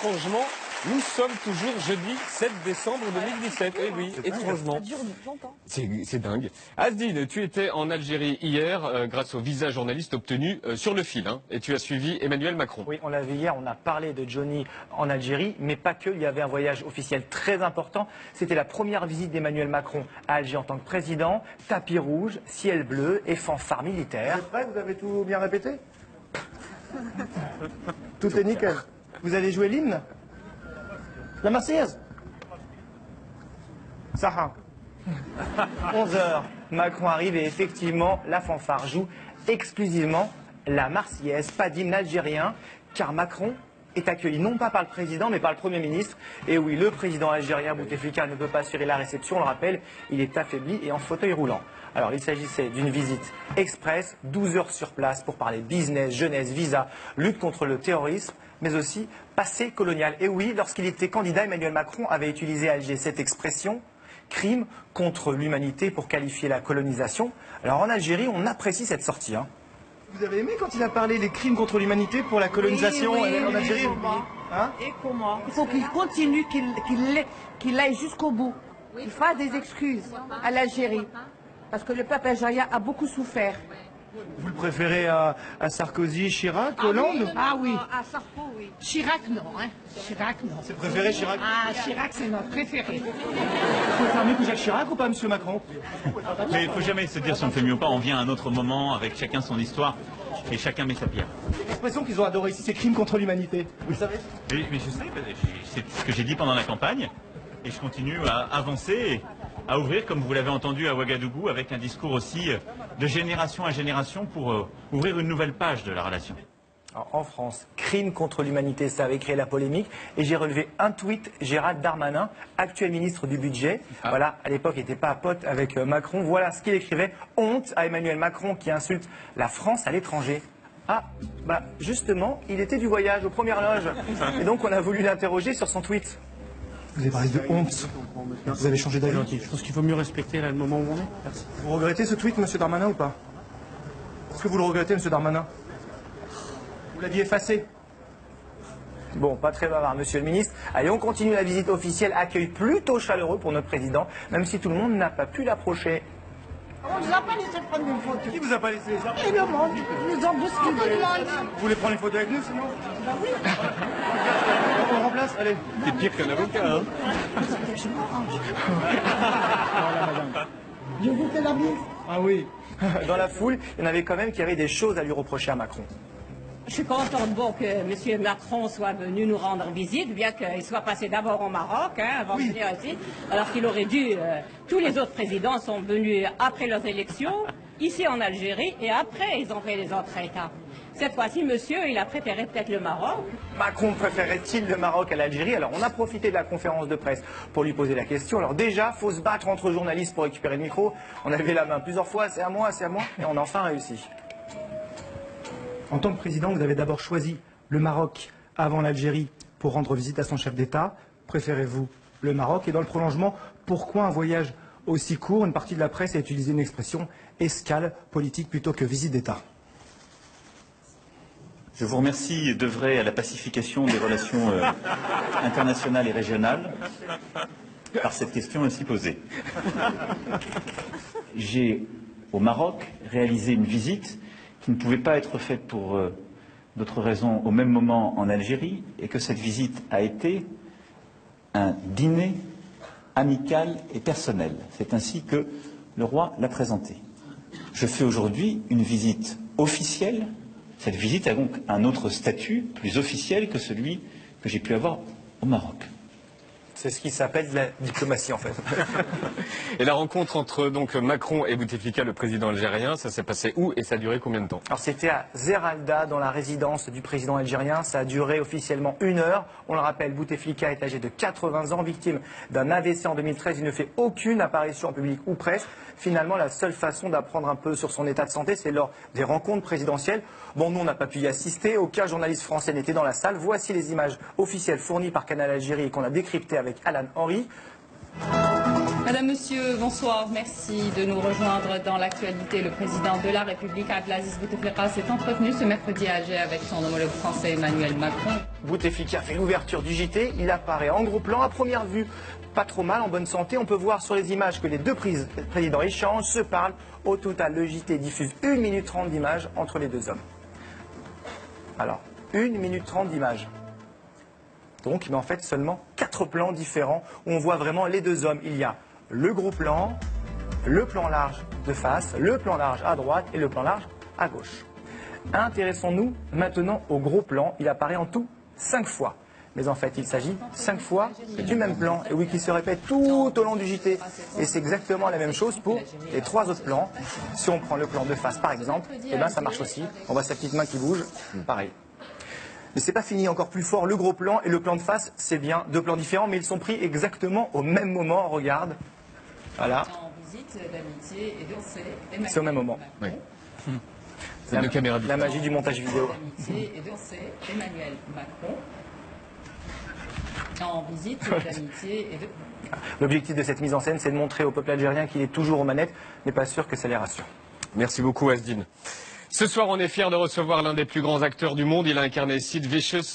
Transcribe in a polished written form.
étrangement, nous sommes toujours jeudi 7 décembre 2017. Eh oui, étrangement. Ça dure longtemps. C'est dingue. Asdine, tu étais en Algérie hier grâce au visa journaliste obtenu sur le fil. Et tu as suivi Emmanuel Macron. Oui, on l'a vu hier, on a parlé de Johnny en Algérie, mais pas que. Il y avait un voyage officiel très important. C'était la première visite d'Emmanuel Macron à Alger en tant que président. Tapis rouge, ciel bleu et fanfare militaire. Vous êtes prêts? Vous avez tout bien répété? Tout est nickel. Vous allez jouer l'hymne? La Marseillaise? Saha. 11h, Macron arrive et effectivement, la fanfare joue exclusivement la Marseillaise, pas d'hymne algérien, car Macron est accueilli non pas par le président, mais par le Premier ministre. Et oui, le président algérien Bouteflika ne peut pas assurer la réception, on le rappelle, il est affaibli et en fauteuil roulant. Alors, il s'agissait d'une visite express, 12 heures sur place pour parler business, jeunesse, visa, lutte contre le terrorisme, mais aussi passé colonial. Et oui, lorsqu'il était candidat, Emmanuel Macron avait utilisé à Alger cette expression, crime contre l'humanité, pour qualifier la colonisation. Alors, en Algérie, on apprécie cette sortie. Vous avez aimé quand il a parlé des crimes contre l'humanité pour la colonisation en Algérie? Et comment? Il faut qu'il continue, qu'il aille jusqu'au bout. Il fera des excuses à l'Algérie. Parce que le peuple algérien a beaucoup souffert. Vous le préférez à Sarkozy, Chirac, Hollande? Ah oui. À Sarko, oui. Chirac, non. Chirac, non. C'est préféré Chirac? Ah, Chirac, c'est notre préféré. Vous faire mieux que Jacques Chirac ou pas, monsieur Macron? Mais il ne faut jamais se dire si on fait mieux ou pas. On vient à un autre moment avec chacun son histoire et chacun met sa pierre. L'expression qu'ils ont adorée ici, c'est crime contre l'humanité. Vous le savez? Mais je sais, c'est ce que j'ai dit pendant la campagne et je continue à avancer, à ouvrir, comme vous l'avez entendu à Ouagadougou, avec un discours aussi de génération à génération pour ouvrir une nouvelle page de la relation. Alors, en France, crime contre l'humanité, ça avait créé la polémique. Et j'ai relevé un tweet, Gérald Darmanin, actuel ministre du budget. Voilà, à l'époque, il n'était pas pote avec Macron. Voilà ce qu'il écrivait. Honte à Emmanuel Macron qui insulte la France à l'étranger. Ah, bah justement, il était du voyage aux premières loges. Et donc, on a voulu l'interroger sur son tweet. Vous avez parlé de honte. Vous avez changé d'avis. Je pense qu'il faut mieux respecter là, le moment où on est. Merci. Vous regrettez ce tweet, monsieur Darmanin, ou pas? Est-ce que vous le regrettez, monsieur Darmanin? Vous l'aviez effacé? Bon, pas très bavard, monsieur le ministre. Allez, on continue la visite officielle. Accueil plutôt chaleureux pour notre président, même si tout le monde n'a pas pu l'approcher. On ne nous a pas laissé prendre une photo. Qui vous a pas laissé? Et le monde, ils nous ont bousculé. Vous voulez prendre une photo avec nous, sinon? Ben oui. On remplace? Allez. T'es pire qu'un avocat, Je vous fais la bise. Ah oui. Dans la foule, il y en avait quand même qui avaient des choses à lui reprocher à Macron. Je suis contente que M. Macron soit venu nous rendre visite, bien qu'il soit passé d'abord au Maroc, avant de venir ici, alors qu'il aurait dû... tous les autres présidents sont venus après leurs élections, ici en Algérie, et après ils ont fait les autres États. Cette fois-ci, monsieur, il a préféré peut-être le Maroc. Macron préférait-il le Maroc à l'Algérie? Alors on a profité de la conférence de presse pour lui poser la question. Alors déjà, faut se battre entre journalistes pour récupérer le micro. On a levé la main plusieurs fois, c'est à moi, et on a enfin réussi. En tant que président, vous avez d'abord choisi le Maroc avant l'Algérie pour rendre visite à son chef d'État. Préférez-vous le Maroc? Et dans le prolongement, pourquoi un voyage aussi court? Une partie de la presse a utilisé une expression escale politique plutôt que visite d'État. Je vous remercie d'œuvrer à la pacification des relations internationales et régionales par cette question ainsi posée. J'ai, au Maroc, réalisé une visite qui ne pouvait pas être faite pour d'autres raisons au même moment en Algérie, et que cette visite a été un dîner amical et personnel. C'est ainsi que le roi l'a présenté. Je fais aujourd'hui une visite officielle. Cette visite a donc un autre statut, plus officiel que celui que j'ai pu avoir au Maroc. C'est ce qui s'appelle de la diplomatie, en fait. Et la rencontre entre donc Macron et Bouteflika, le président algérien, ça s'est passé où et ça a duré combien de temps? Alors c'était à Zeralda, dans la résidence du président algérien. Ça a duré officiellement 1 heure. On le rappelle, Bouteflika est âgé de 80 ans, victime d'un AVC en 2013. Il ne fait aucune apparition en public, ou presque. Finalement, la seule façon d'apprendre un peu sur son état de santé, c'est lors des rencontres présidentielles. Bon, nous, on n'a pas pu y assister. Aucun journaliste français n'était dans la salle. Voici les images officielles fournies par Canal Algérie et qu'on a décryptées avec Alan Henry. Madame, Monsieur, bonsoir. Merci de nous rejoindre dans l'actualité. Le président de la République, Abdelaziz Bouteflika, s'est entretenu ce mercredi à Alger avec son homologue français Emmanuel Macron. Bouteflika fait l'ouverture du JT. Il apparaît en gros plan. À première vue, pas trop mal, en bonne santé. On peut voir sur les images que les deux présidents échangent, se parlent. Au total, le JT diffuse 1 minute 30 d'images entre les deux hommes. Alors, 1 minute 30 d'images. Donc, mais en fait, seulement 4 plans différents où on voit vraiment les deux hommes. Il y a le gros plan, le plan large de face, le plan large à droite et le plan large à gauche. Intéressons-nous maintenant au gros plan. Il apparaît en tout 5 fois. Mais en fait, il s'agit 5 fois du même plan, et oui, qui se répète tout au long du JT. Et c'est exactement la même chose pour les 3 autres plans. Si on prend le plan de face, par exemple, eh ben, ça marche aussi. On voit sa petite main qui bouge, pareil. Mais c'est pas fini, encore plus fort, le gros plan et le plan de face, c'est bien 2 plans différents, mais ils sont pris exactement au même moment. Regarde, voilà. C'est au même moment. Oui. C'est deux caméras la magie du montage vidéo. Emmanuel Macron. En visite d'amitié et de... L'objectif de cette mise en scène, c'est de montrer au peuple algérien qu'il est toujours aux manettes, mais pas sûr que ça les rassure. Merci beaucoup, Asdine. Ce soir, on est fiers de recevoir l'un des plus grands acteurs du monde. Il a incarné Sid Vicious